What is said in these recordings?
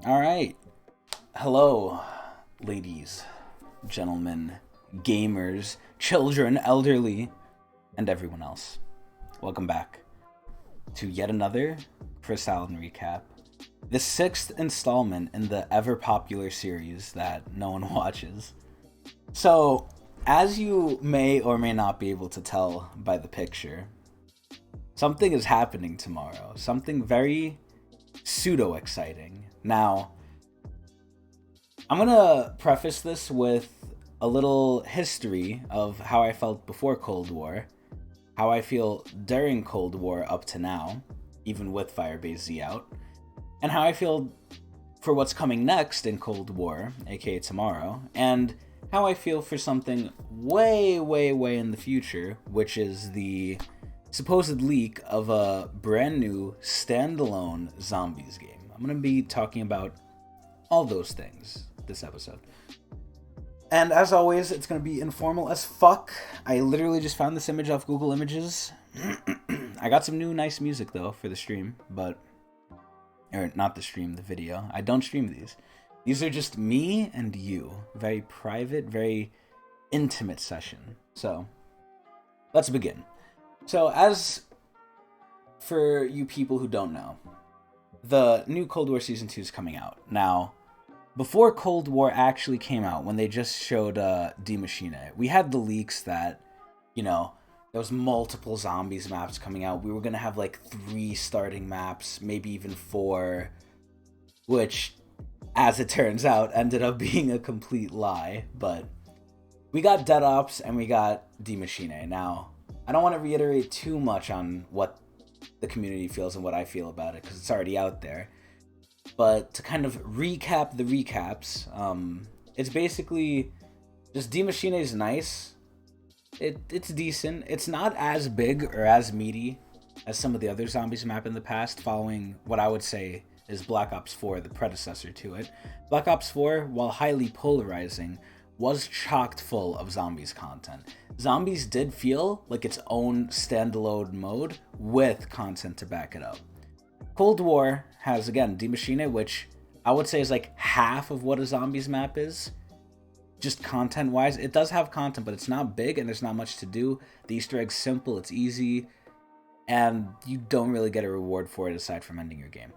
All right. Hello, ladies, gentlemen, gamers, children, elderly, and everyone else. Welcome back to yet another Chris Allen recap. The sixth installment in the ever popular series that no one watches. So, as you may or may not be able to tell by the picture, something is happening tomorrow. Something very pseudo exciting. Now, I'm gonna preface this with a little history of how I felt before Cold War, how I feel during Cold War up to now, even with Firebase Z out, and how I feel for what's coming next in Cold War, aka tomorrow, and how I feel for something way, way, way in the future, which is the supposed leak of a brand new standalone zombies game. I'm gonna be talking about all those things this episode. And as always, it's going to be informal as fuck. I literally just found this image off Google Images. I got some new nice music though for the stream, or not the stream, the video. I don't stream these. These are just me and you. Very private, very intimate session. So, let's begin. So, as for you people who don't know, the new Cold War Season 2 is coming out. Now, before Cold War actually came out, when they just showed Die Maschine, we had the leaks that, there was multiple zombies maps coming out. We were going to have like 3 starting maps, maybe even 4, which, as it turns out, ended up being a complete lie. But we got Dead Ops and we got Die Maschine. Now, I don't want to reiterate too much on what the community feels and what I feel about it, because it's already out there. But to kind of recap the recaps, it's basically just Die Maschine is nice. It's decent. It's not as big or as meaty as some of the other zombies map in the past, following what I would say is Black Ops 4, the predecessor to it. Black Ops 4, while highly polarizing, was chocked full of zombies content. Zombies did feel like its own standalone mode with content to back it up. Cold War has, again, Die Maschine, which I would say is like half of what a zombies map is. Just content-wise. It does have content, but it's not big and there's not much to do. The Easter egg's simple, it's easy, and you don't really get a reward for it aside from ending your game.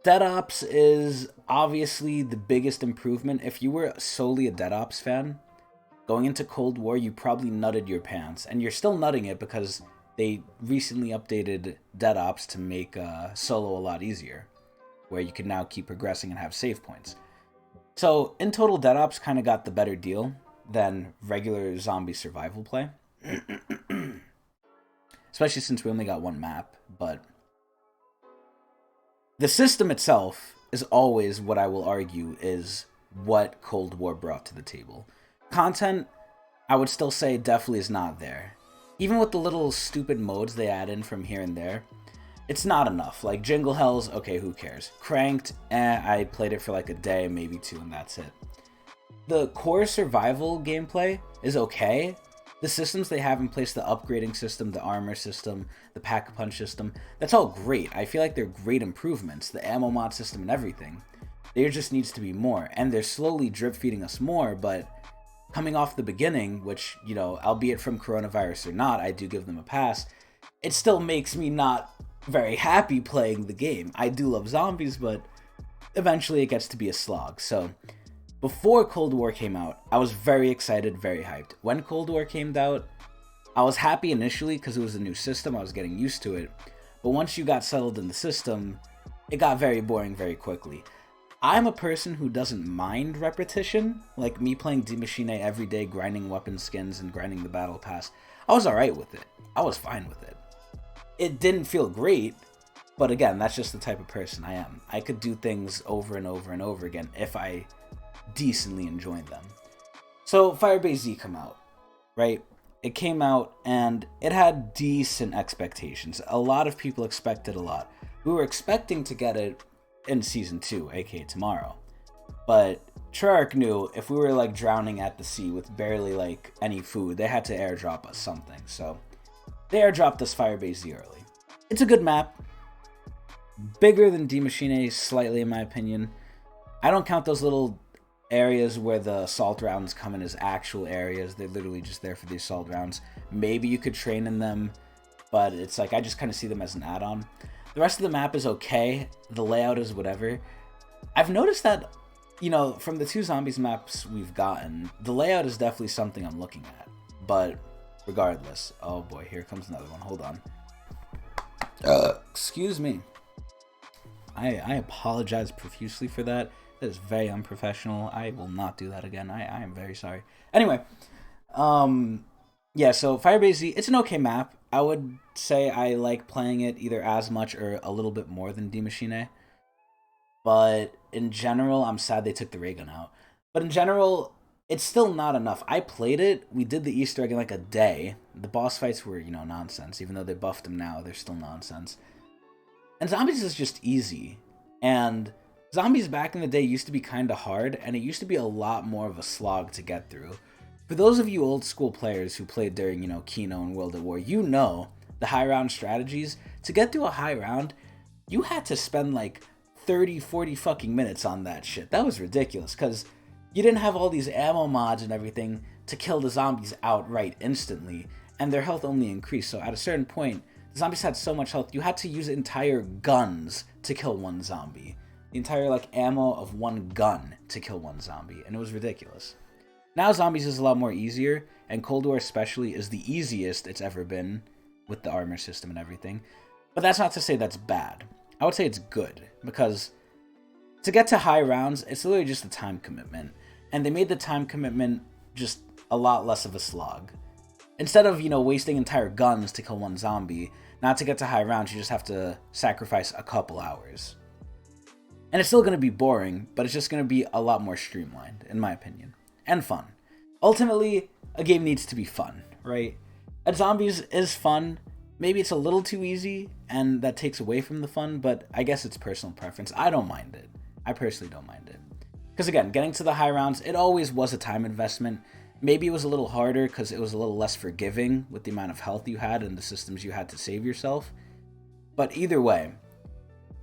Dead Ops is obviously the biggest improvement. If you were solely a Dead Ops fan, going into Cold War, you probably nutted your pants. And you're still nutting it because they recently updated Dead Ops to make solo a lot easier, where you can now keep progressing and have save points. So, in total, Dead Ops kind of got the better deal than regular zombie survival play. Especially since we only got one map, but the system itself is always what I will argue is what Cold War brought to the table. Content, I would still say definitely is not there. Even with the little stupid modes they add in from here and there, it's not enough. Like Jingle Hells, okay, who cares? Cranked, I played it for like a day, maybe 2, and that's it. The core survival gameplay is okay. The systems they have in place, the upgrading system, the armor system, the pack-a-punch system, that's all great. I feel like they're great improvements. The ammo mod system and everything. There just needs to be more. And they're slowly drip-feeding us more, but coming off the beginning, which, albeit from coronavirus or not, I do give them a pass, it still makes me not very happy playing the game. I do love zombies, but eventually it gets to be a slog. So, before Cold War came out, I was very excited, very hyped. When Cold War came out, I was happy initially because it was a new system, I was getting used to it. But once you got settled in the system, it got very boring very quickly. I'm a person who doesn't mind repetition, like me playing Die Maschine every day, grinding weapon skins and grinding the battle pass. I was alright with it. I was fine with it. It didn't feel great, but again, that's just the type of person I am. I could do things over and over and over again if I decently enjoyed them. So Firebase Z come out, right? It came out and it had decent expectations. A lot of people expected a lot. We were expecting to get it in Season 2, aka tomorrow. But Treyarch knew if we were like drowning at the sea with barely like any food, they had to airdrop us something. So they airdropped us Firebase Z early. It's a good map. Bigger than Die Maschine slightly, in my opinion. I don't count those little areas where the assault rounds come in as actual areas. They're literally just there for the assault rounds. Maybe you could train in them, but it's like I just kind of see them as an add-on. The rest of the map is okay. The layout is whatever. I've noticed that, you know, from the 2 zombies maps we've gotten, the layout is definitely something I'm looking at. But regardless, oh boy, here comes another one. Hold on. Excuse me. I apologize profusely for that. That is very unprofessional. I will not do that again. I am very sorry. Anyway, yeah, so Firebase Z, it's an okay map. I would say I like playing it either as much or a little bit more than Die Maschine. But in general, I'm sad they took the ray gun out. But in general, it's still not enough. I played it. We did the Easter egg in like a day. The boss fights were, you know, nonsense. Even though they buffed them now, they're still nonsense. And zombies is just easy. And zombies back in the day used to be kind of hard, and it used to be a lot more of a slog to get through. For those of you old school players who played during, you know, Kino and World at War, you know the high round strategies. To get through a high round, you had to spend like 30, 40 fucking minutes on that shit. That was ridiculous, because you didn't have all these ammo mods and everything to kill the zombies outright instantly, and their health only increased. So at a certain point, the zombies had so much health, you had to use entire guns to kill one zombie. The entire, like, ammo of one gun to kill one zombie, and it was ridiculous. Now zombies is a lot more easier, and Cold War especially is the easiest it's ever been, with the armor system and everything. But that's not to say that's bad. I would say it's good, because to get to high rounds, it's literally just a time commitment. And they made the time commitment just a lot less of a slog. Instead of, you know, wasting entire guns to kill one zombie, not to get to high rounds, you just have to sacrifice a couple hours. And it's still going to be boring, but it's just going to be a lot more streamlined, in my opinion. And fun. Ultimately, a game needs to be fun, right? And zombies is fun. Maybe it's a little too easy, and that takes away from the fun, but I guess it's personal preference. I don't mind it. I personally don't mind it. Because again, getting to the high rounds, it always was a time investment. Maybe it was a little harder because it was a little less forgiving with the amount of health you had and the systems you had to save yourself. But either way,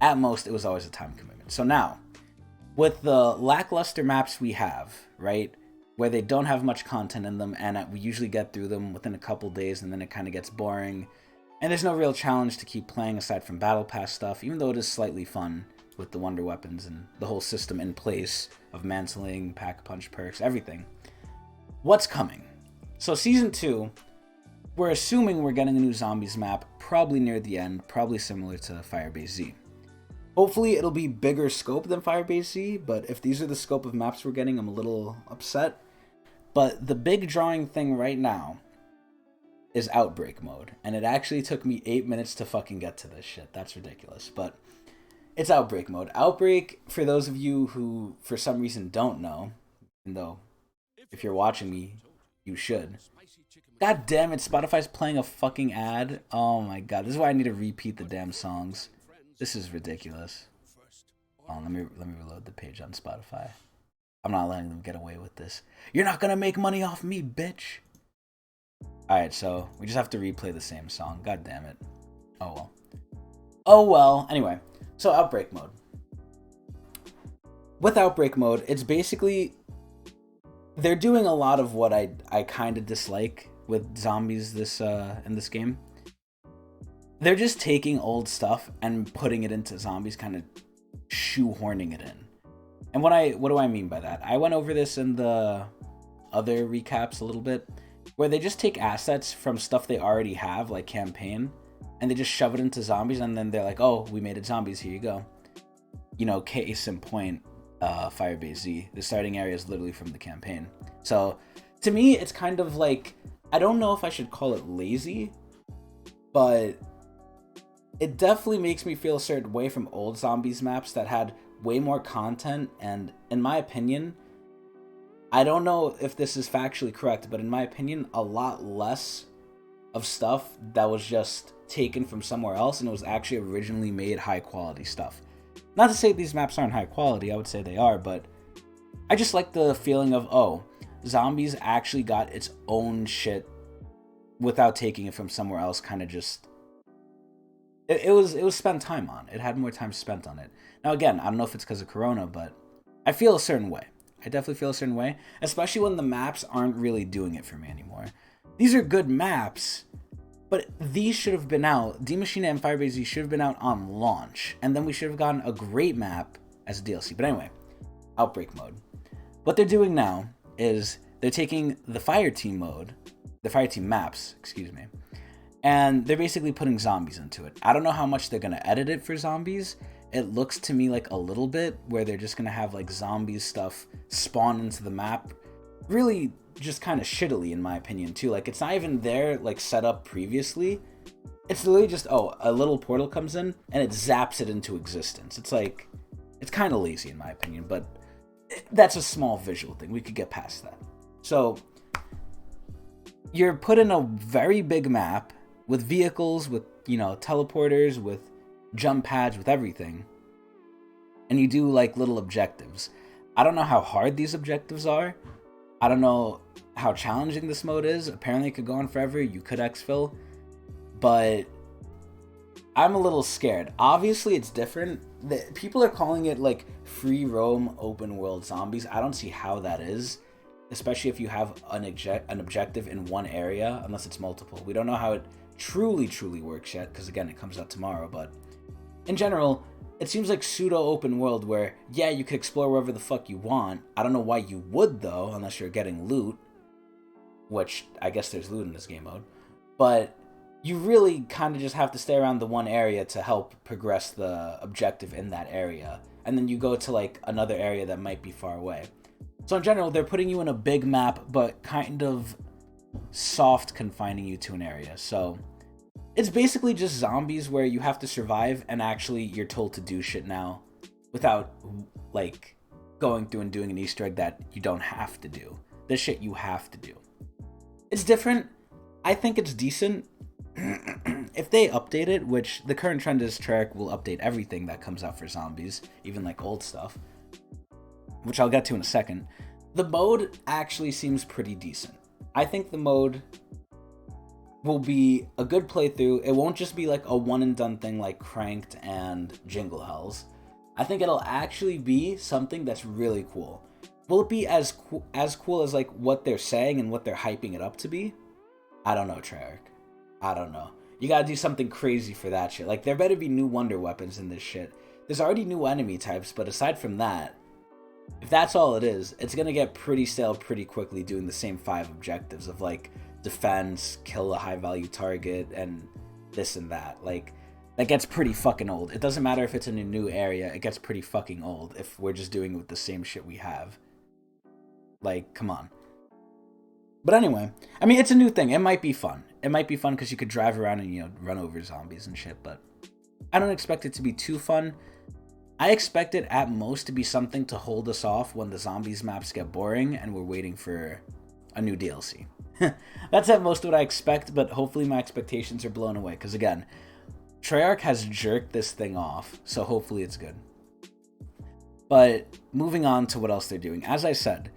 at most, it was always a time commitment. So now, with the lackluster maps we have, right, where they don't have much content in them, and we usually get through them within a couple days, and then it kind of gets boring, and there's no real challenge to keep playing aside from Battle Pass stuff, even though it is slightly fun with the wonder weapons and the whole system in place of mantling, pack-punch perks, everything. What's coming? So Season 2, we're assuming we're getting a new Zombies map, probably near the end, probably similar to Firebase Z. Hopefully it'll be bigger scope than Firebase Z, but if these are the scope of maps we're getting, I'm a little upset. But the big drawing thing right now is Outbreak mode, and it actually took me 8 minutes to fucking get to this shit. That's ridiculous, but it's Outbreak mode. Outbreak, for those of you who for some reason don't know, even though if you're watching me, you should. God damn it, Spotify's playing a fucking ad. Oh my god, this is why I need to repeat the damn songs. This is ridiculous. Oh, let me reload the page on Spotify. I'm not letting them get away with this. You're not gonna make money off me, bitch. Alright, so we just have to replay the same song. God damn it. Oh well. Oh well. Anyway, so Outbreak mode. With Outbreak mode, it's basically they're doing a lot of what I kind of dislike with zombies in this game. They're just taking old stuff and putting it into zombies, kind of shoehorning it in. And what do I mean by that? I went over this in the other recaps a little bit, where they just take assets from stuff they already have, like campaign, and they just shove it into zombies, and then they're like, oh, we made it zombies, here you go. You know, case in point, Firebase Z. The starting area is literally from the campaign. So, to me, it's kind of like, I don't know if I should call it lazy, but it definitely makes me feel a certain way from old zombies maps that had way more content, and in my opinion, I don't know if this is factually correct, but in my opinion, a lot less of stuff that was just taken from somewhere else and it was actually originally made high quality stuff. Not to say these maps aren't high quality, I would say they are, but I just like the feeling of, oh, zombies actually got its own shit without taking it from somewhere else, kind of just... it was spent time on. It had more time spent on it. Now again, I don't know if it's because of Corona, but I feel a certain way. I definitely feel a certain way, especially when the maps aren't really doing it for me anymore. These are good maps, but these should have been out. Die Maschine and Firebase Z should have been out on launch, and then we should have gotten a great map as a DLC. But anyway, Outbreak mode. What they're doing now is they're taking the Fireteam mode, the Fireteam maps, excuse me, and they're basically putting zombies into it. I don't know how much they're going to edit it for zombies. It looks to me like a little bit, where they're just going to have like zombies stuff spawn into the map. Really just kind of shittily, in my opinion, too. Like, it's not even there, like, set up previously. It's literally just, oh, a little portal comes in, and it zaps it into existence. It's like, it's kind of lazy, in my opinion, but that's a small visual thing. We could get past that. So, you're put in a very big map with vehicles, with, you know, teleporters, with jump pads, with everything. And you do, like, little objectives. I don't know how hard these objectives are. I don't know how challenging this mode is. Apparently it could go on forever. You could exfil. But I'm a little scared. Obviously it's different. People are calling it like free roam open world zombies. I don't see how that is. Especially if you have an objective in one area, unless it's multiple. We don't know how it truly works yet, because again, it comes out tomorrow. But in general, it seems like pseudo open world where, yeah, you could explore wherever the fuck you want. I don't know why you would, though, unless you're getting loot. Which, I guess there's loot in this game mode. But you really kind of just have to stay around the one area to help progress the objective in that area. And then you go to, like, another area that might be far away. So in general, they're putting you in a big map, but kind of soft confining you to an area. So it's basically just zombies where you have to survive, and actually you're told to do shit now without, like, going through and doing an Easter egg that you don't have to do. This shit you have to do. It's different. I think it's decent. If they update it, which the current trend is Treyarch will update everything that comes out for zombies, even like old stuff, which I'll get to in a second. The mode actually seems pretty decent. I think the mode will be a good playthrough. It won't just be like a one and done thing like Cranked and Jingle Hells. I think it'll actually be something that's really cool. Will it be as cool as like what they're saying and what they're hyping it up to be? I don't know, Treyarch. I don't know. You gotta do something crazy for that shit. Like, there better be new wonder weapons in this shit. There's already new enemy types, but aside from that, if that's all it is, it's gonna get pretty stale pretty quickly doing the same 5 objectives of like defense, kill a high value target, and this and that. Like, that gets pretty fucking old. It doesn't matter if it's in a new area, it gets pretty fucking old if we're just doing it with the same shit we have. Like, come on. But anyway, I mean, it's a new thing. It might be fun. It might be fun because you could drive around and, you know, run over zombies and shit, but I don't expect it to be too fun. I expect it at most to be something to hold us off when the zombies maps get boring and we're waiting for a new DLC. That's at most what I expect, but hopefully my expectations are blown away, because again, Treyarch has jerked this thing off, so hopefully it's good. But moving on to what else they're doing. As I said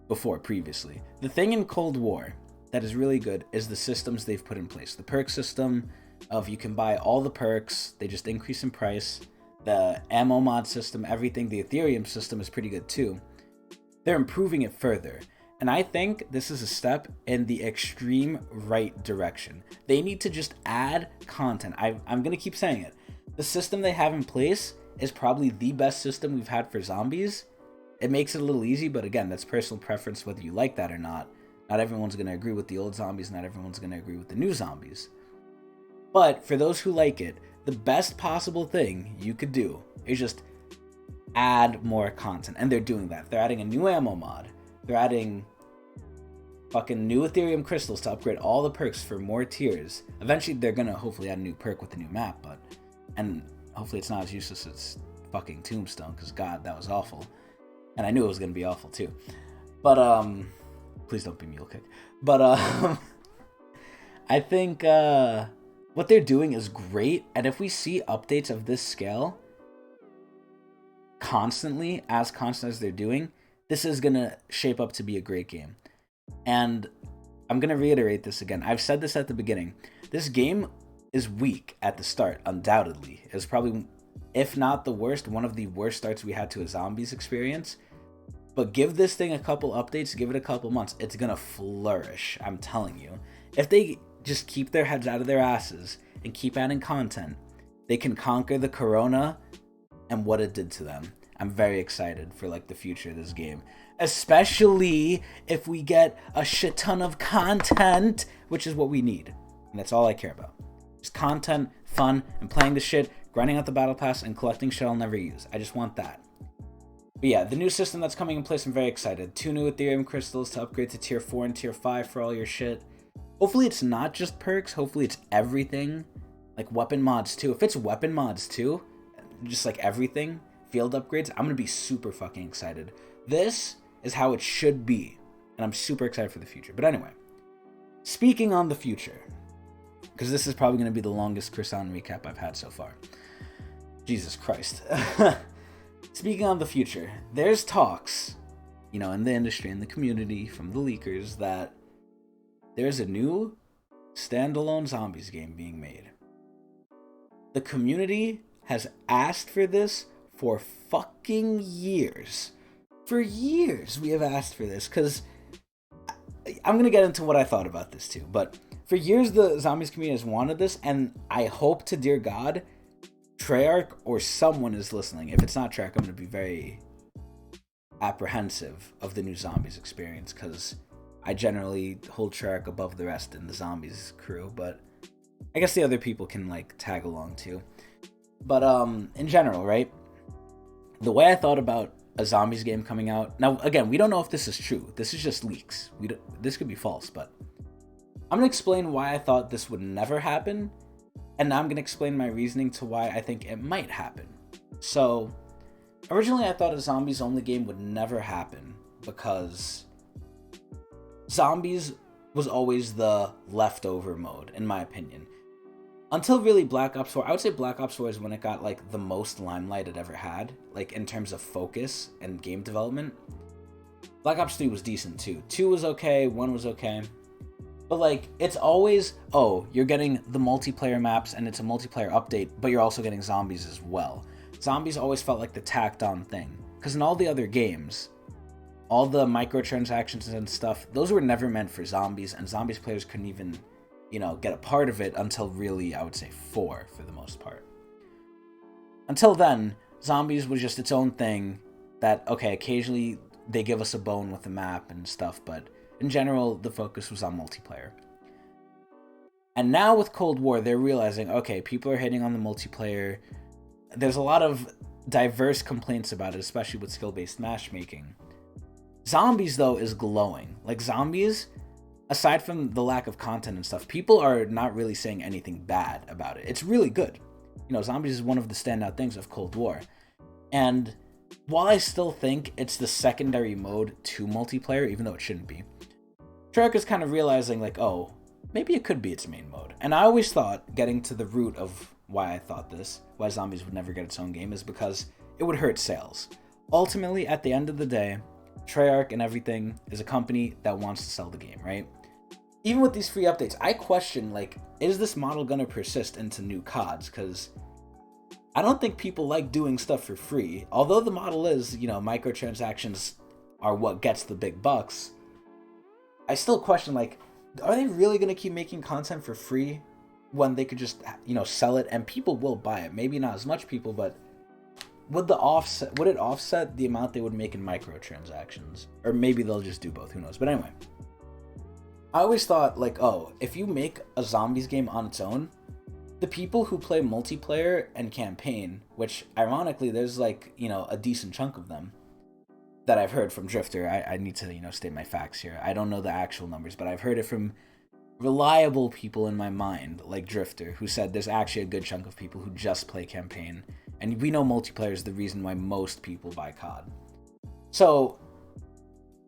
before previously, the thing in Cold War that is really good is the systems they've put in place. The perk system of you can buy all the perks, they just increase in price. The ammo mod system, everything. The Ethereum system is pretty good too. They're improving it further. And I think this is a step in the extreme right direction. They need to just add content. I'm going to keep saying it. The system they have in place is probably the best system we've had for zombies. It makes it a little easy, but again, that's personal preference whether you like that or not. Not everyone's going to agree with the old zombies, not everyone's going to agree with the new zombies. But for those who like it, the best possible thing you could do is just add more content. And they're doing that. They're adding a new ammo mod. They're adding fucking new Ethereum crystals to upgrade all the perks for more tiers. Eventually, they're going to hopefully add a new perk with the new map, and hopefully it's not as useless as fucking Tombstone, because God, that was awful. And I knew it was going to be awful too. But, please don't be mule kick. But, I think, what they're doing is great, and if we see updates of this scale constantly, as constant as they're doing, this is going to shape up to be a great game. And I'm going to reiterate this again. I've said this at the beginning. This game is weak at the start, undoubtedly. It was probably, if not the worst, one of the worst starts we had to a zombies experience. But give this thing a couple updates, give it a couple months, it's gonna flourish, I'm telling you. If they just keep their heads out of their asses and keep adding content, they can conquer the corona and what it did to them. I'm very excited for like the future of this game, especially if we get a shit ton of content, which is what we need. And that's all I care about. Just content, fun, and playing the shit, grinding out the battle pass, and collecting shit I'll never use. I just want that. But yeah, the new system that's coming in place, I'm very excited. 2 new Ethereum crystals to upgrade to tier 4 and tier 5 for all your shit. Hopefully it's not just perks, hopefully it's everything. Like weapon mods too. If it's weapon mods too, just like everything, field upgrades, I'm gonna be super fucking excited. This is how it should be, and I'm super excited for the future. But anyway, speaking on the future, because this is probably gonna be the longest Croissant recap I've had so far. Jesus Christ. Speaking on the future, there's talks, in the industry, in the community, from the leakers, that there's a new standalone zombies game being made. The community has asked for this for fucking years. For years we have asked for this, because I'm going to get into what I thought about this too, but for years the zombies community has wanted this, and I hope to dear God Treyarch or someone is listening. If it's not Treyarch, I'm going to be very apprehensive of the new zombies experience, because I generally hold Treyarch above the rest in the zombies crew, but I guess the other people can like tag along too. But in general, right? The way I thought about a zombies game coming out. Now, again, we don't know if this is true. This is just leaks. This could be false, but I'm going to explain why I thought this would never happen, and now I'm going to explain my reasoning to why I think it might happen. So, originally I thought a zombies only game would never happen because zombies was always the leftover mode, in my opinion. Until really Black Ops 4, I would say Black Ops 4 is when it got like the most limelight it ever had, like in terms of focus and game development. Black Ops 3 was decent too. 2 was okay, 1 was okay. But like, it's always, oh, you're getting the multiplayer maps and it's a multiplayer update, but you're also getting zombies as well. Zombies always felt like the tacked on thing. Because in all the other games, all the microtransactions and stuff, those were never meant for zombies, and zombies players couldn't even get a part of it until really, I would say 4 for the most part. Until then, zombies was just its own thing that, okay, occasionally they give us a bone with the map and stuff, but in general, the focus was on multiplayer. And now with Cold War, they're realizing, okay, people are hitting on the multiplayer. There's a lot of diverse complaints about it, especially with skill-based matchmaking. Zombies, though, is glowing. Like, zombies, aside from the lack of content and stuff, people are not really saying anything bad about it. It's really good. Zombies is one of the standout things of Cold War. And while I still think it's the secondary mode to multiplayer, even though it shouldn't be, Treyarch is kind of realizing, like, oh, maybe it could be its main mode. And I always thought, getting to the root of why I thought this, why zombies would never get its own game, is because it would hurt sales. Ultimately, at the end of the day, Treyarch and everything is a company that wants to sell the game, right? Even with these free updates, I question, like, is this model going to persist into new CODs? Because I don't think people like doing stuff for free. Although the model is, microtransactions are what gets the big bucks, I still question, like, are they really going to keep making content for free when they could just, sell it and people will buy it? Maybe not as much people, but would it offset the amount they would make in microtransactions? Or maybe they'll just do both, who knows? But anyway, I always thought, like, oh, if you make a zombies game on its own, the people who play multiplayer and campaign, which ironically there's like, a decent chunk of them that I've heard from Drifter. I need to, state my facts here. I don't know the actual numbers, but I've heard it from reliable people in my mind, like Drifter, who said there's actually a good chunk of people who just play campaign. And we know multiplayer is the reason why most people buy COD. So,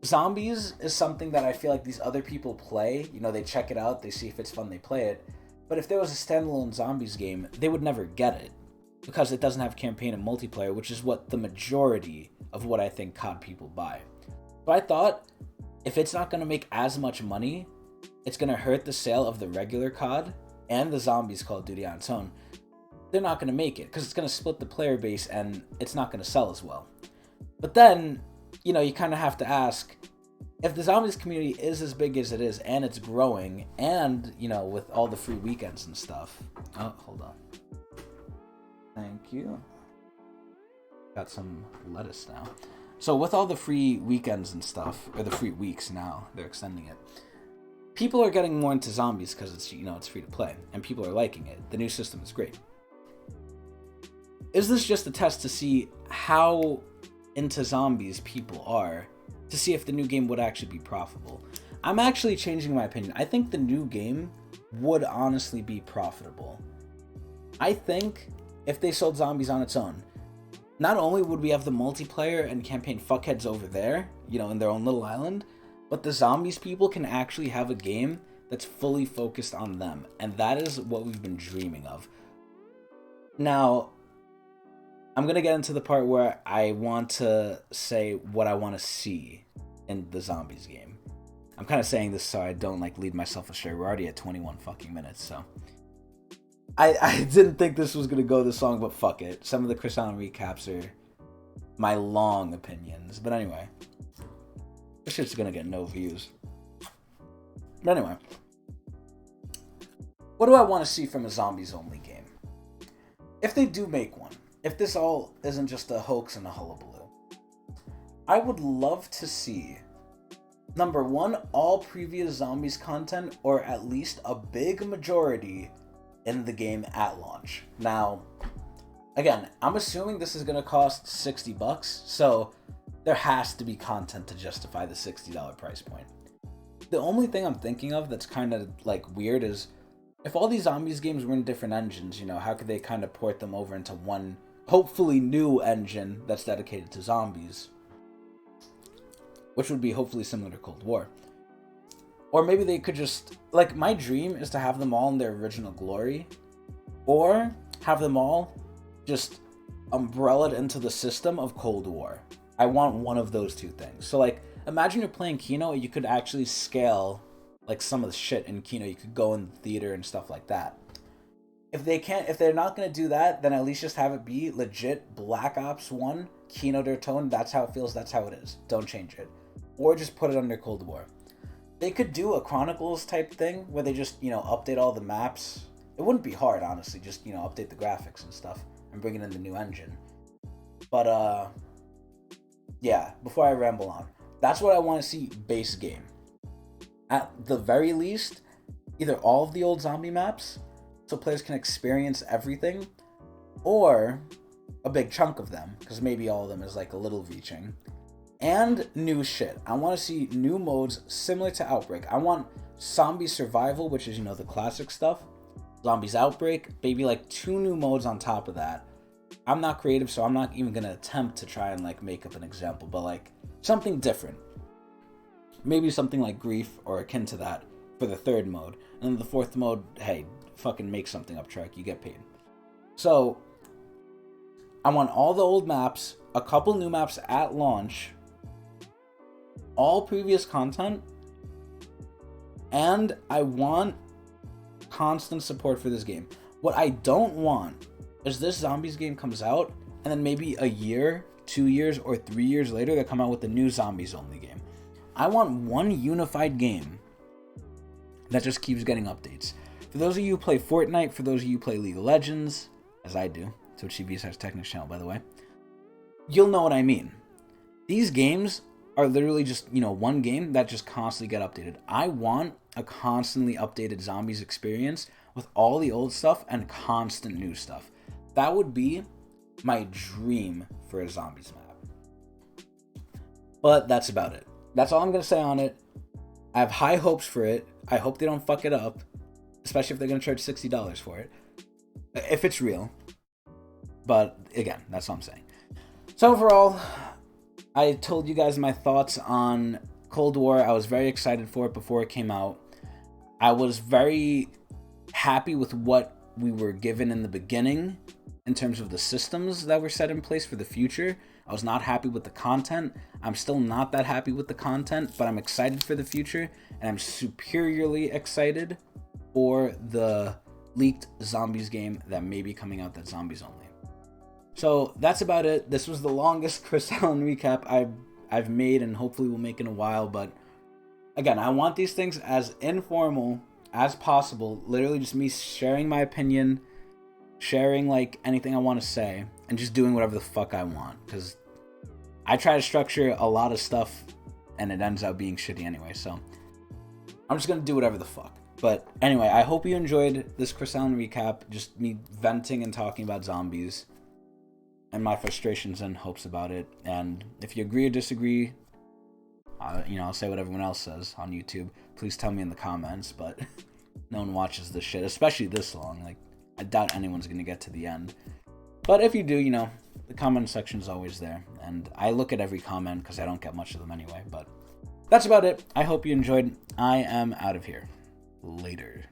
zombies is something that I feel like these other people play. They check it out, they see if it's fun, they play it. But if there was a standalone zombies game, they would never get it, because it doesn't have campaign and multiplayer, which is what the majority of what I think COD people buy. So I thought, if it's not going to make as much money, it's going to hurt the sale of the regular COD, and the zombies Call of Duty on its own, they're not going to make it because it's going to split the player base and it's not going to sell as well. But then, you kind of have to ask, if the zombies community is as big as it is and it's growing, and, with all the free weekends and stuff. Oh, hold on. Thank you. Got some lettuce now. So with all the free weekends and stuff, or the free weeks now, they're extending it. People are getting more into zombies because it's, it's free to play, and people are liking it. The new system is great. Is this just a test to see how into zombies people are, to see if the new game would actually be profitable? I'm actually changing my opinion. I think the new game would honestly be profitable. I think if they sold zombies on its own, not only would we have the multiplayer and campaign fuckheads over there, in their own little island, but the zombies people can actually have a game that's fully focused on them. And that is what we've been dreaming of. Now, I'm going to get into the part where I want to say what I want to see in the zombies game. I'm kind of saying this so I don't lead myself astray. We're already at 21 fucking minutes, so I didn't think this was going to go this long, but fuck it. Some of the Chris Allen recaps are my long opinions. But anyway, this shit's going to get no views. But anyway, what do I want to see from a zombies-only game? If they do make one, if this all isn't just a hoax and a hullabaloo, I would love to see, number one, all previous zombies content, or at least a big majority in the game at launch. Now, again, I'm assuming this is going to cost $60, so there has to be content to justify the $60 price point. The only thing I'm thinking of that's kind of weird is, if all these zombies games were in different engines, how could they kind of port them over into one, hopefully new engine that's dedicated to zombies, which would be hopefully similar to Cold War. Or maybe they could just, my dream is to have them all in their original glory, or have them all just umbrellaed into the system of Cold War. I want one of those two things. So, imagine you're playing Kino, you could actually scale, some of the shit in Kino. You could go in the theater and stuff like that. If they're not going to do that, then at least just have it be legit Black Ops 1, Kino der Tone. That's how it feels, that's how it is. Don't change it. Or just put it under Cold War. They could do a Chronicles type thing where they just, update all the maps. It wouldn't be hard, honestly. Just, update the graphics and stuff and bring in the new engine. But, yeah, before I ramble on, that's what I want to see base game. At the very least, either all of the old zombie maps, so players can experience everything, or a big chunk of them, because maybe all of them is a little reaching. And new shit. I want to see new modes similar to Outbreak. I want Zombie Survival, which is, the classic stuff. Zombies Outbreak, maybe 2 new modes on top of that. I'm not creative, so I'm not even going to attempt to try and make up an example, but something different. Maybe something like Grief or akin to that for the 3rd mode. And then the 4th mode, hey, fucking make something up, Trek. You get paid. So, I want all the old maps, a couple new maps at launch, all previous content, and I want constant support for this game. What I don't want is this zombies game comes out, and then maybe a year, 2 years, or 3 years later, they come out with the new zombies only game. I want one unified game that just keeps getting updates. For those of you who play Fortnite, for those of you who play League of Legends, as I do, Twitch.tv/Tecnics channel, by the way, you'll know what I mean. These games are literally just, one game that just constantly get updated. I want a constantly updated zombies experience with all the old stuff and constant new stuff. That would be my dream for a zombies map. But that's about it. That's all I'm going to say on it. I have high hopes for it. I hope they don't fuck it up, especially if they're going to charge $60 for it, if it's real. But again, that's what I'm saying. So overall, I told you guys my thoughts on Cold War. I was very excited for it before it came out. I was very happy with what we were given in the beginning in terms of the systems that were set in place for the future. I was not happy with the content. I'm still not that happy with the content, but I'm excited for the future, and I'm superiorly excited for the leaked zombies game that may be coming out that's zombies only. So that's about it. This was the longest Chris Allen recap I've made and hopefully will make in a while. But again, I want these things as informal as possible. Literally just me sharing my opinion, sharing like anything I want to say, and just doing whatever the fuck I want. Because I try to structure a lot of stuff and it ends up being shitty anyway. So I'm just going to do whatever the fuck. But anyway, I hope you enjoyed this Chris Allen recap. Just me venting and talking about zombies and my frustrations and hopes about it. And if you agree or disagree, I'll say what everyone else says on YouTube. Please tell me in the comments, but no one watches this shit, especially this long. Like, I doubt anyone's going to get to the end. But if you do, the comment section is always there. And I look at every comment because I don't get much of them anyway. But that's about it. I hope you enjoyed. I am out of here. Later.